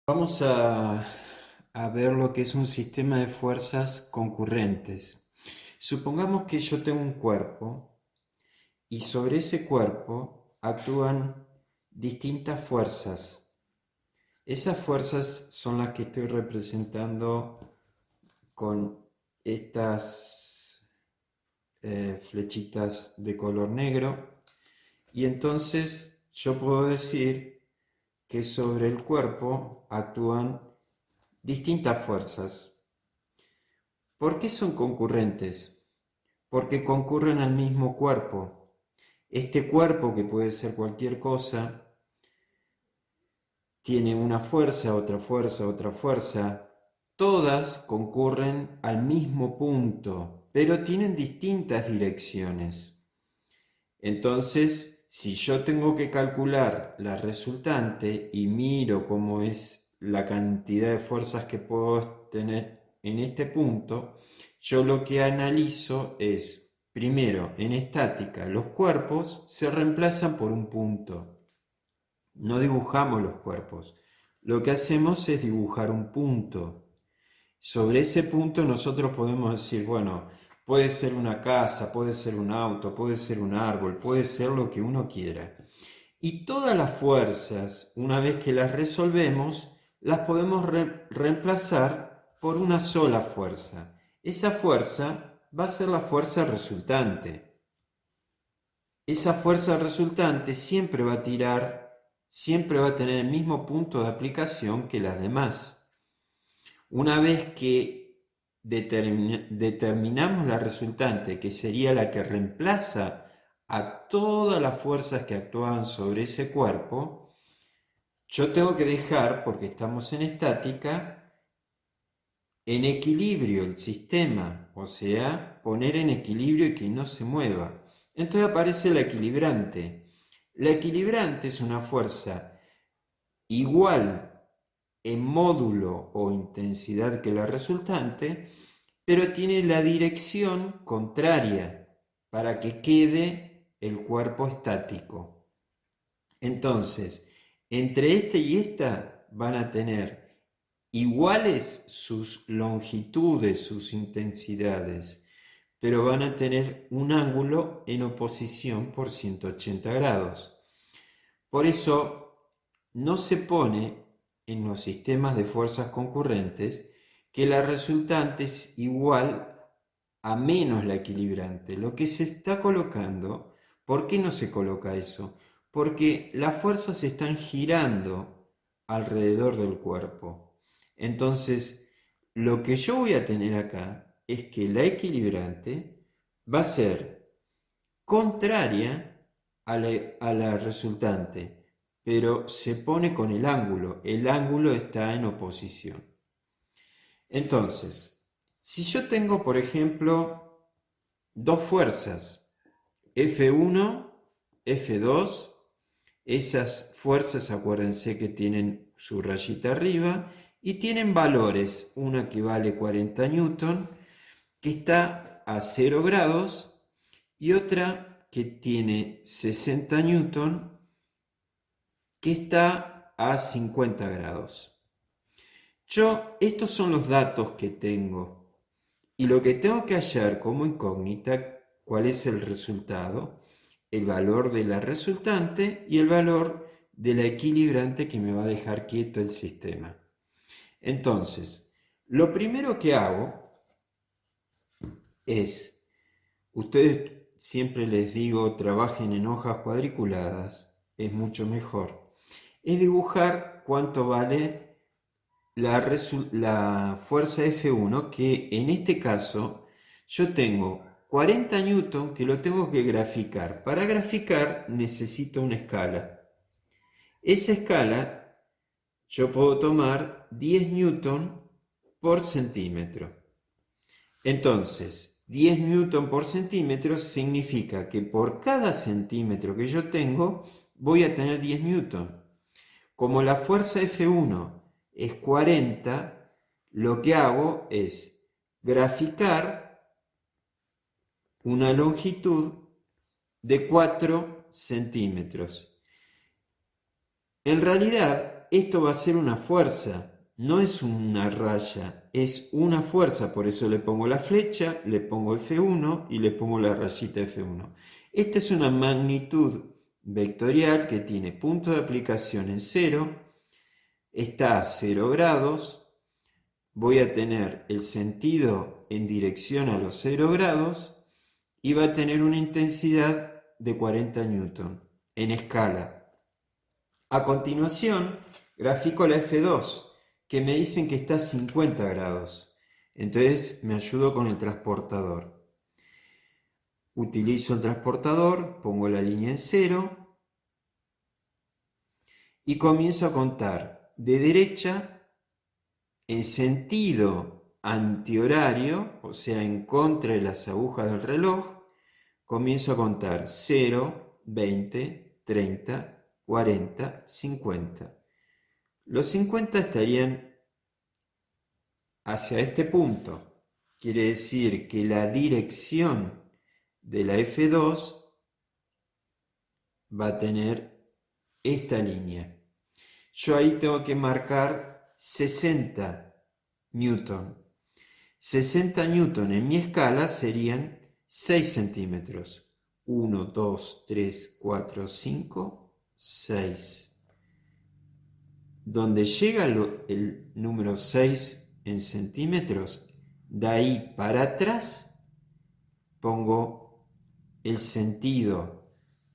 Vamos a ver lo que es un sistema de fuerzas concurrentes. Supongamos que yo tengo un cuerpo y sobre ese cuerpo actúan distintas fuerzas. Esas fuerzas son las que estoy representando con estas flechitas de color negro. Y entonces yo puedo decir que sobre el cuerpo actúan distintas fuerzas. ¿Por qué son concurrentes? Porque concurren al mismo cuerpo. Este cuerpo, que puede ser cualquier cosa, tiene una fuerza, otra fuerza, otra fuerza. Todas concurren al mismo punto, pero tienen distintas direcciones. Entonces, si yo tengo que calcular la resultante y miro cómo es la cantidad de fuerzas que puedo tener en este punto, yo lo que analizo es, primero, en estática, los cuerpos se reemplazan por un punto. No dibujamos los cuerpos. Lo que hacemos es dibujar un punto. Sobre ese punto nosotros podemos decir, bueno, puede ser una casa, puede ser un auto, puede ser un árbol, puede ser lo que uno quiera. Y todas las fuerzas, una vez que las resolvemos, las podemos reemplazar por una sola fuerza. Esa fuerza va a ser la fuerza resultante. Esa fuerza resultante siempre va a tirar, siempre va a tener el mismo punto de aplicación que las demás. Una vez que determinamos la resultante, que sería la que reemplaza a todas las fuerzas que actuaban sobre ese cuerpo, yo tengo que dejar, porque estamos en estática, en equilibrio el sistema, o sea, poner en equilibrio y que no se mueva. Entonces aparece la equilibrante. La equilibrante es una fuerza igual en módulo o intensidad que la resultante, pero tiene la dirección contraria para que quede el cuerpo estático. Entonces, entre este y esta van a tener iguales sus longitudes, sus intensidades, pero van a tener un ángulo en oposición por 180 grados. Por eso no se pone en los sistemas de fuerzas concurrentes que la resultante es igual a menos la equilibrante. Lo que se está colocando, ¿por qué no se coloca eso? Porque las fuerzas están girando alrededor del cuerpo. Entonces, lo que yo voy a tener acá es que la equilibrante va a ser contraria a la resultante, pero se pone con el ángulo está en oposición. Entonces, si yo tengo, por ejemplo, dos fuerzas, F1, F2, esas fuerzas acuérdense que tienen su rayita arriba y tienen valores, una que vale 40 newton, que está a 0 grados, y otra que tiene 60 newton, que está a 50 grados. Estos son los datos que tengo. Y lo que tengo que hallar como incógnita, cuál es el resultado, el valor de la resultante y el valor de la equilibrante que me va a dejar quieto el sistema. Entonces, lo primero que hago es, ustedes siempre les digo, trabajen en hojas cuadriculadas, es mucho mejor, es dibujar cuánto vale la fuerza F1, que en este caso yo tengo 40 newton que lo tengo que graficar. Para graficar necesito una escala. Esa escala yo puedo tomar 10 newton por centímetro. Entonces, 10 newton por centímetro significa que por cada centímetro que yo tengo voy a tener 10 newton. Como la fuerza F1 es 40, lo que hago es graficar una longitud de 4 centímetros. En realidad, esto va a ser una fuerza, no es una raya, es una fuerza, por eso le pongo la flecha, le pongo F1 y le pongo la rayita F1. Esta es una magnitud vectorial que tiene punto de aplicación en 0, está a 0 grados, voy a tener el sentido en dirección a los 0 grados y va a tener una intensidad de 40 newton en escala. A continuación, grafico la F2, que me dicen que está a 50 grados. Entonces me ayudo con el transportador. Utilizo el transportador, pongo la línea en 0 y comienzo a contar de derecha en sentido antihorario, o sea, en contra de las agujas del reloj. Comienzo a contar 0, 20, 30, 40, 50. Los 50 estarían hacia este punto. Quiere decir que la dirección de la F2 va a tener esta línea. Yo ahí tengo que marcar 60 newton. 60 newton en mi escala serían 6 centímetros. 1, 2, 3, 4, 5, 6. Donde llega el número 6 en centímetros, de ahí para atrás pongo el sentido.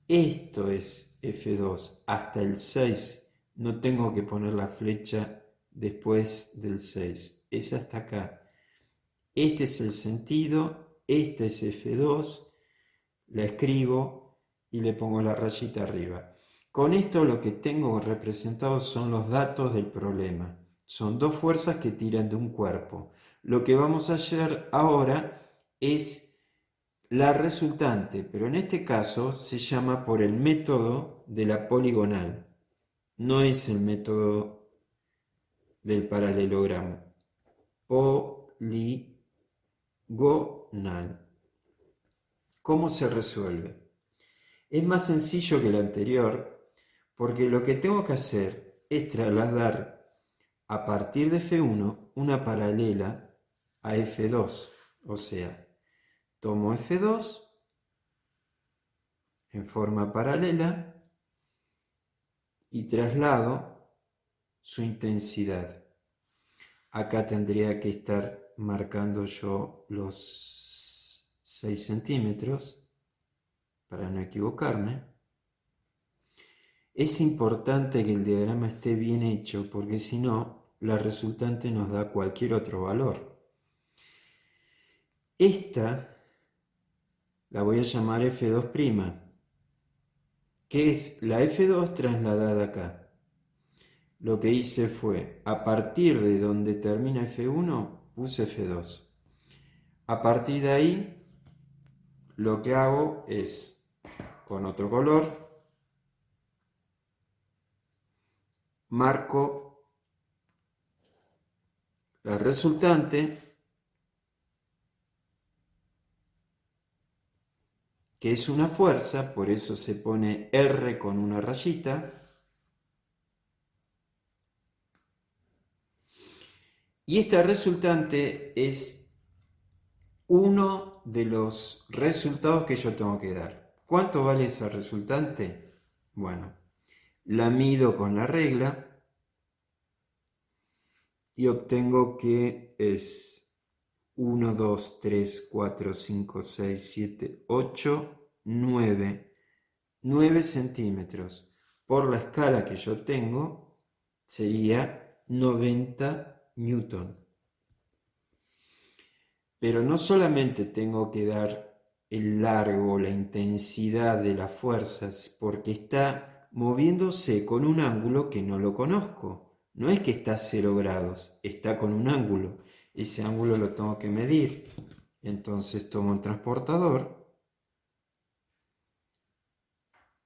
Esto es F2, hasta el 6. No tengo que poner la flecha después del 6, es hasta acá. Este es el sentido, esta es F2, la escribo y le pongo la rayita arriba. Con esto lo que tengo representado son los datos del problema. Son dos fuerzas que tiran de un cuerpo. Lo que vamos a hacer ahora es la resultante, pero en este caso se llama por el método de la poligonal. No es el método del paralelogramo. Poligonal. ¿Cómo se resuelve? Es más sencillo que el anterior, porque lo que tengo que hacer es trasladar a partir de F1 una paralela a F2. O sea, tomo F2 en forma paralela y traslado su intensidad. Acá tendría que estar marcando yo los 6 centímetros para no equivocarme. Es importante que el diagrama esté bien hecho porque si no, la resultante nos da cualquier otro valor. Esta la voy a llamar F2', que es la F2 trasladada acá. Lo que hice fue, a partir de donde termina F1, puse F2. A partir de ahí, lo que hago es, con otro color, marco la resultante, que es una fuerza, por eso se pone R con una rayita. Y esta resultante es uno de los resultados que yo tengo que dar. ¿Cuánto vale esa resultante? Bueno, la mido con la regla y obtengo que es 1, 2, 3, 4, 5, 6, 7, 8, 9. 9 centímetros. Por la escala que yo tengo, sería 90 newton. Pero no solamente tengo que dar el largo, la intensidad de las fuerzas, porque está moviéndose con un ángulo que no lo conozco. No es que está a 0 grados, está con un ángulo. Ese ángulo lo tengo que medir. Entonces tomo el transportador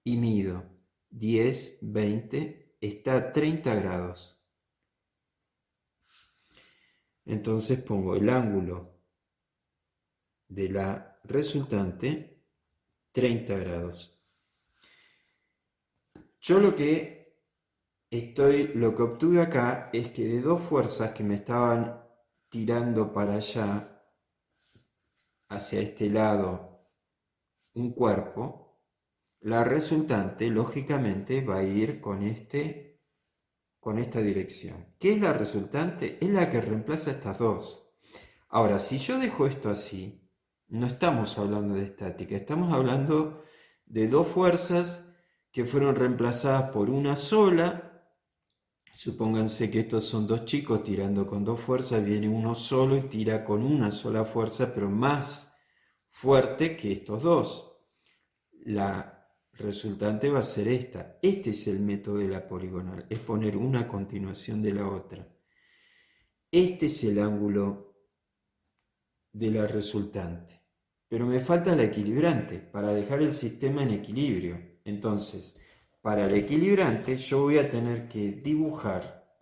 y mido 10, 20, está a 30 grados. Entonces pongo el ángulo de la resultante 30 grados. Yo lo que lo que obtuve acá es que de dos fuerzas que me estaban tirando para allá, hacia este lado, un cuerpo, la resultante, lógicamente, va a ir con esta dirección. ¿Qué es la resultante? Es la que reemplaza estas dos. Ahora, si yo dejo esto así, no estamos hablando de estática, estamos hablando de dos fuerzas que fueron reemplazadas por una sola. Supónganse que estos son dos chicos tirando con dos fuerzas, viene uno solo y tira con una sola fuerza, pero más fuerte que estos dos. La resultante va a ser esta. Este es el método de la poligonal, es poner una a continuación de la otra. Este es el ángulo de la resultante. Pero me falta la equilibrante para dejar el sistema en equilibrio. Entonces, para el equilibrante yo voy a tener que dibujar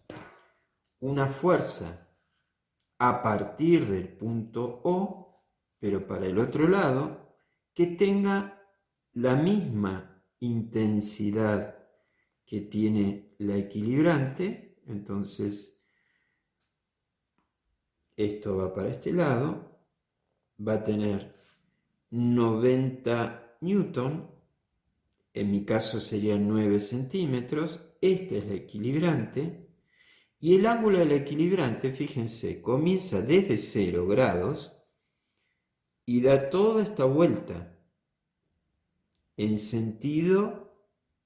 una fuerza a partir del punto O, pero para el otro lado, que tenga la misma intensidad que tiene la equilibrante. Entonces, esto va para este lado, va a tener 90 newton, en mi caso serían 9 centímetros, este es la equilibrante, y el ángulo del equilibrante, fíjense, comienza desde 0 grados y da toda esta vuelta en sentido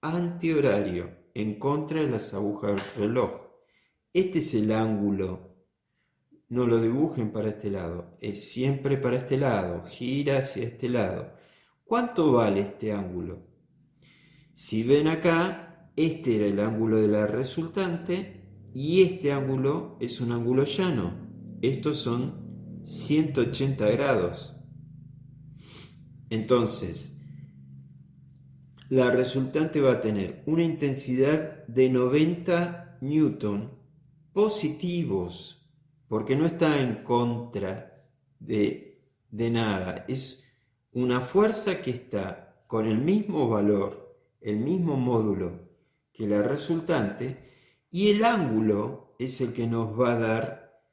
antihorario, en contra de las agujas del reloj. Este es el ángulo, no lo dibujen para este lado, es siempre para este lado, gira hacia este lado. ¿Cuánto vale este ángulo? Si ven acá, este era el ángulo de la resultante y este ángulo es un ángulo llano. Estos son 180 grados. Entonces, la resultante va a tener una intensidad de 90 newton positivos, porque no está en contra de nada. Es una fuerza que está con el mismo valor, el mismo módulo que la resultante, y el ángulo es el que nos va a dar,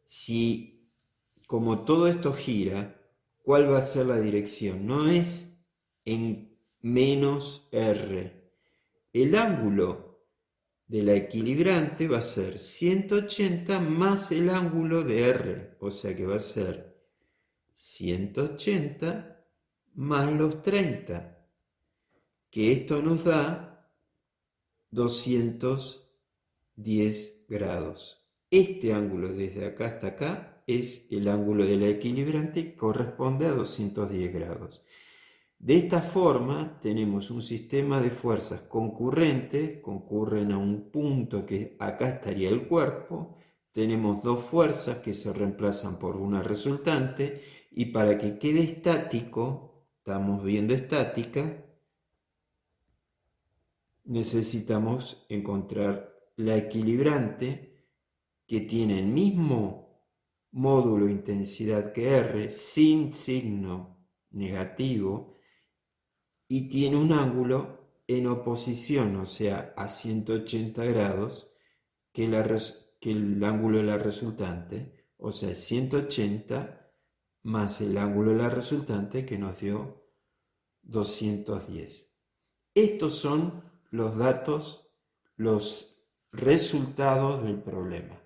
si como todo esto gira, cuál va a ser la dirección. No es en menos R. El ángulo de la equilibrante va a ser 180 más el ángulo de R, o sea que va a ser 180 más los 30, que esto nos da 210 grados. Este ángulo desde acá hasta acá es el ángulo de la equilibrante y corresponde a 210 grados. De esta forma tenemos un sistema de fuerzas concurrentes, concurren a un punto que acá estaría el cuerpo, tenemos dos fuerzas que se reemplazan por una resultante y para que quede estático, estamos viendo estática, necesitamos encontrar la equilibrante que tiene el mismo módulo intensidad que R sin signo negativo y tiene un ángulo en oposición, o sea, a 180 grados, que el ángulo de la resultante, o sea, 180 más el ángulo de la resultante que nos dio 210. Estos son los datos, los resultados del problema.